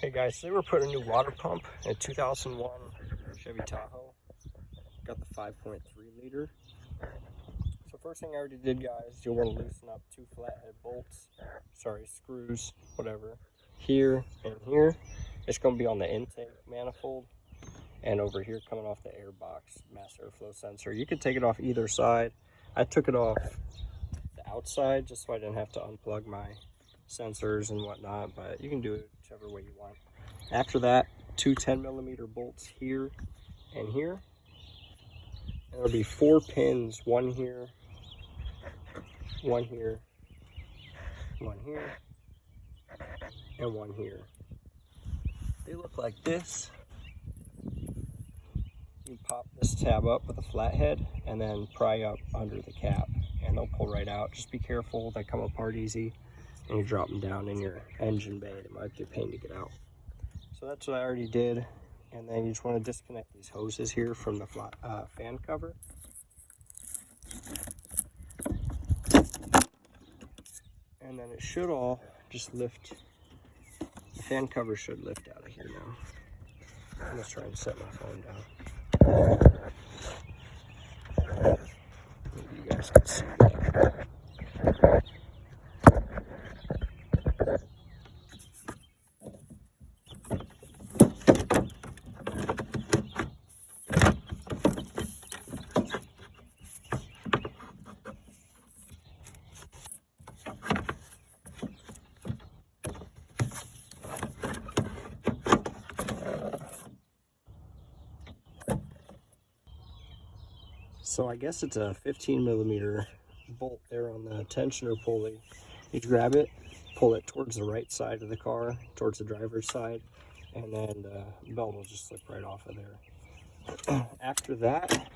Hey guys, today we're putting a new water pump in a 2001 Chevy Tahoe. Got the 5.3 liter. So first thing I already did, guys, you'll want to loosen up two flathead bolts, screws, whatever, here and here. It's going to be on the intake manifold, and over here coming off the air box mass airflow sensor. You could take it off either side. I took it off the outside just so I didn't have to unplug my sensors and whatnot, but you can do it whichever way you want. After that, two 10mm bolts here and here. And there'll be 4 pins, one here, one here, one here, and one here. They look like this. You pop this tab up with a flathead and then pry up under the cap and they'll pull right out. Just be careful, they come apart easy. And you drop them down in your engine bay. It might be a pain to get out. So that's what I already did. And then you just want to disconnect these hoses here from the fan cover. And then it should all just lift. The fan cover should lift out of here now. I'm just trying to set my phone down. Maybe you guys can see. So I guess it's a 15mm bolt there on the tensioner pulley. You grab it, pull it towards the right side of the car, towards the driver's side, and then the belt will just slip right off of there. After that,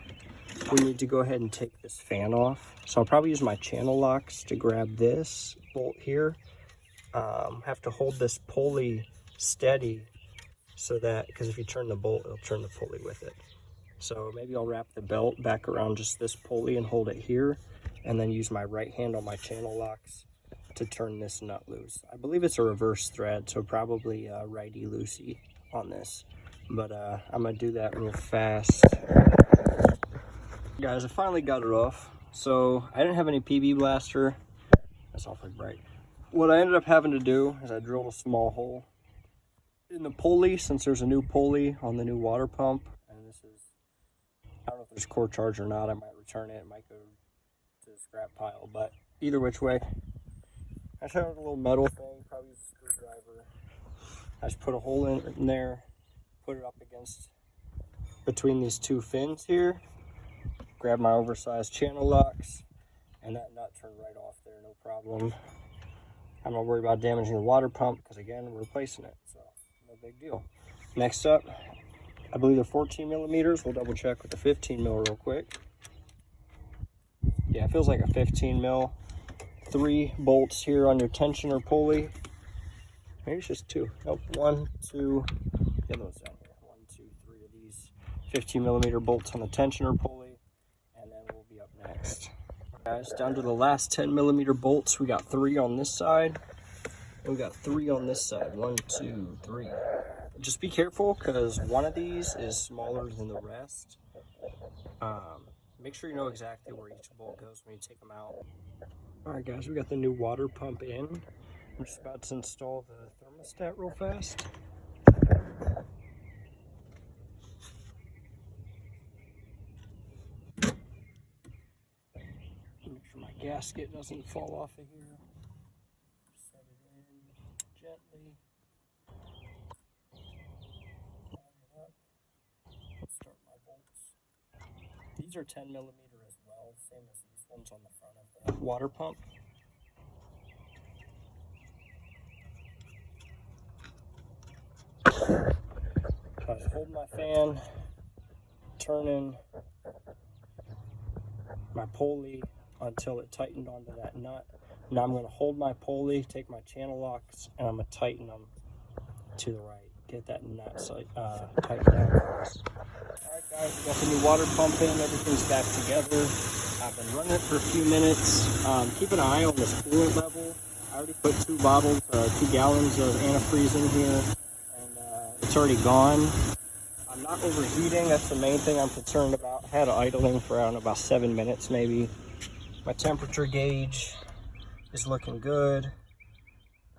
we need to go ahead and take this fan off. So I'll probably use my channel locks to grab this bolt here. Have to hold this pulley steady so that, because if you turn the bolt, it'll turn the pulley with it. So maybe I'll wrap the belt back around just this pulley and hold it here, and then use my right hand on my channel locks to turn this nut loose. I believe it's a reverse thread, so probably righty-loosey on this. But I'm gonna do that real fast. Guys, I finally got it off. So I didn't have any PB blaster. That's awfully bright. What I ended up having to do is I drilled a small hole in the pulley, since there's a new pulley on the new water pump. And this is, I don't know if there's core charge or not. I might return it. It might go to the scrap pile. But either which way, I found a little metal thing, probably a screwdriver. I just put a hole in there, put it up against between these two fins here, grab my oversized channel locks, and that nut turned right off there, no problem. I'm not worried about damaging the water pump because, again, we're replacing it, so no big deal. Next up, I believe they're 14mm. We'll double check with the 15mm real quick. Yeah, it feels like a 15mm. 3 bolts here on your tensioner pulley. Maybe it's just 2. Nope, 1, 2. Get those down here. 1, 2, 3 of these 15mm bolts on the tensioner pulley, and then we'll be up next. Guys, down to the last 10mm bolts. We got 3 on this side. We got 3 on this side. 1, 2, 3. Just be careful because one of these is smaller than the rest. Make sure you know exactly where each bolt goes when you take them out. Alright guys, we got the new water pump in. I'm just about to install the thermostat real fast. Make sure my gasket doesn't fall off of here. Set it in gently. Line it up. Let's start my bolts. These are 10mm as well, same as these ones on the front of the water pump. So I just hold my fan, turning my pulley until it tightened onto that nut. Now I'm going to hold my pulley, take my channel locks, and I'm going to tighten them to the right. Get that nut tightened down for us. Alright guys, we got the new water pump in, everything's back together. I've been running it for a few minutes. Keep an eye on this coolant level. I already put 2 bottles, 2 gallons of antifreeze in here. it's already gone. I'm not overheating. That's the main thing I'm concerned about. I had it idling for around about 7 minutes maybe. My temperature gauge is looking good.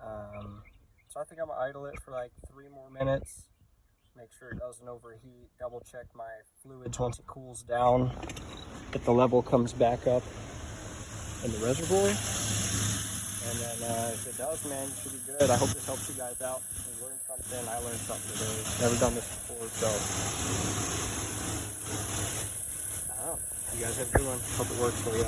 So I think I'm gonna idle it for like 3 more minutes. Make sure it doesn't overheat. Double check my fluids once it cools down. If the level comes back up in the reservoir. And then if it does, man, it should be good. I hope this helps you guys out. You learned something. I learned something today. Never done this before, so I don't know. You guys have a good one. Hope it works for you.